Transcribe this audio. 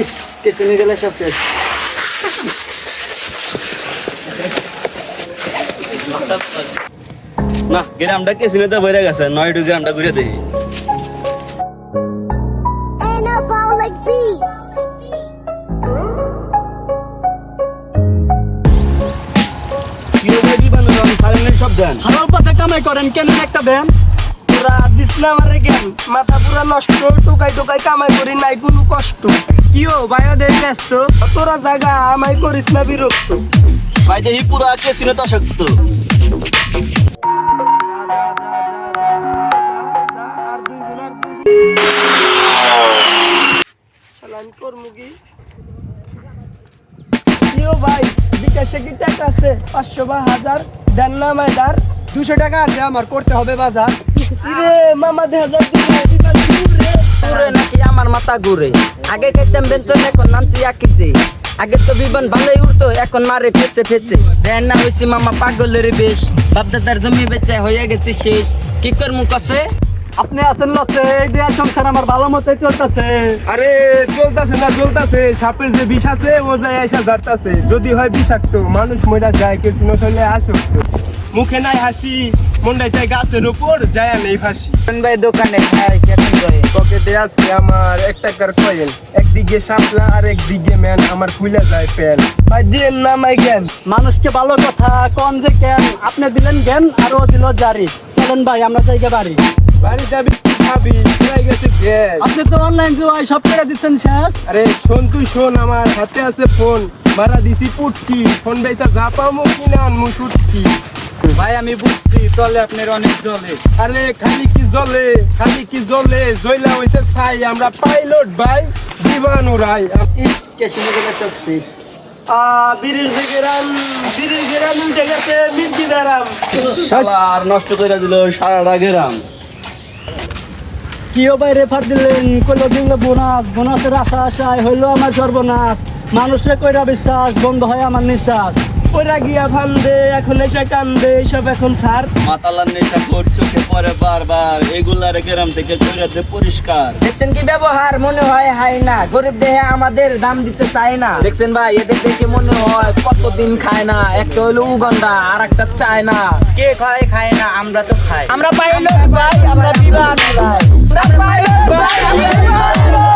ইস কেসিনে গেলে সব শেষ। না গ্রামটা কেসিনে তো বেড়ে গেছে, 9 গ্রামটা ঘুরে দিই। সব দেন হালাল পথে কামাই করেন কেন একটা দেন? পুরা দিস না আমারে জ্ঞান, মাথা পুরা নষ্ট, টোকাই টোকাই কামাই করি নাই কোনো কষ্ট। কি ও ভাইও দেখ ব্যস্ত, তোরা জায়গা আমায় করিস না বিরক্ত। ভাই দেখি পুরা কেসিনে তো আসক্ত। আর 2 গুণ আমি করবো কি? কিও ভাই বিকাশে কি টাকা আছে? 500 বা 1000 দেন না আমায় দার। 200 টাকা আছে আমার, করতে হবে বাজার। রে মামা 1000 দিবে ঘুরে নাকি আমার মাথা ঘুরে, আগে খাইতাম বেঞ্চন এখন নামছি আকিছে, আগে তো বিমান ভালোই উঠতো এখন মারে ফেছে ফেছে, দেন না হইছি মামা পাগলের বেশ, বাপদাদার জমি বেচে হয়ে গেছে শেষ, কি করমু কসে? আপনি আছেন লসে, এই দেয়ার সংসার আমার ভালো মতো চলতেছে। আরে চলতেছে না চলতেছে, সাপের যে বিষ আছে ও যায় এসে ধরতেছে, যদি হয় বিষাক্ত মানুষ মরা যায় কিন্তু নইলে আসক্ত। মুখে নাই হাসি, মনটাই চাই গাছের উপর যায় নেই ফাঁসি। ভাই দোকানে খাই কেমন করে পকেটে আছে আমার 1 টাকার কয়েন, একদিকে শাপলা আর একদিকে ম্যান, আমার খুলে যায় প্যান। ভাই দিয়ে নামাই জ্ঞান, মানুষকে ভালো কথা কোন যে কেন, আপনি দিলেন জ্ঞান আর ও দিল জারি। চলেন ভাই আমরা জায়গা বাড়ি। বাড়ি যাবি খাবি পুরাই গেছে গ্যাস। আপনি তো অনলাইন জুয়াই সব টাকা দিচ্ছেন শেষ। আরে শোন তুই শোন, আমার হাতে আছে ফোন, মারা দিছি পুটকি, ফোন বেচা যা পামু কিনা আনমু সুটকি। ভাই আমি বুঝছি চলে আপনার অনেক চলে। আরে খালি কি জ্বলে, খালি কি জ্বলে, জয়লা হইছে ছাই, আমরা পাইলট ভাই বিমান উড়াই। ইস কেসিনে গেলে সব শেষ। বিড়ির গেরাম, বিড়ির গেরাম উঠে গেছে মির্গি দারাম। শালা আর নষ্ট করে দিল সারাটা গ্রাম। কিও ভাই রেফার দিলেন, কইলো দিল বোনাস, বোনাসের আশায় হইলো আমার সর্বনাশ, মানুষে কইরা বিশ্বাস বন্ধ হয় আমার নিঃশ্বাস। ওরা গিয়া ফান্দে এখন এসে কান্দে, সব এখন ছাড়। মাতালার নেশা কর চোখে পরে বারবার, এগুলার গ্রাম থেকে কইরাতে পরিষ্কার। দেখছেন কি ব্যবহার, মনে হয় হাই না, গরিব দেহে আমাদের দাম দিতে চায় না, দেখছেন ভাই এদের দেখে মনে হয় কতদিন খায় না, একটা হইলো উগান্ডা আর একটা চায় না, কে খায় না, আমরা তো খাই। আমরা পাইলট ভাই, আমরা বিমান ভাই, আমরা পাইলট ভাই, আমরা বিমান ভাই।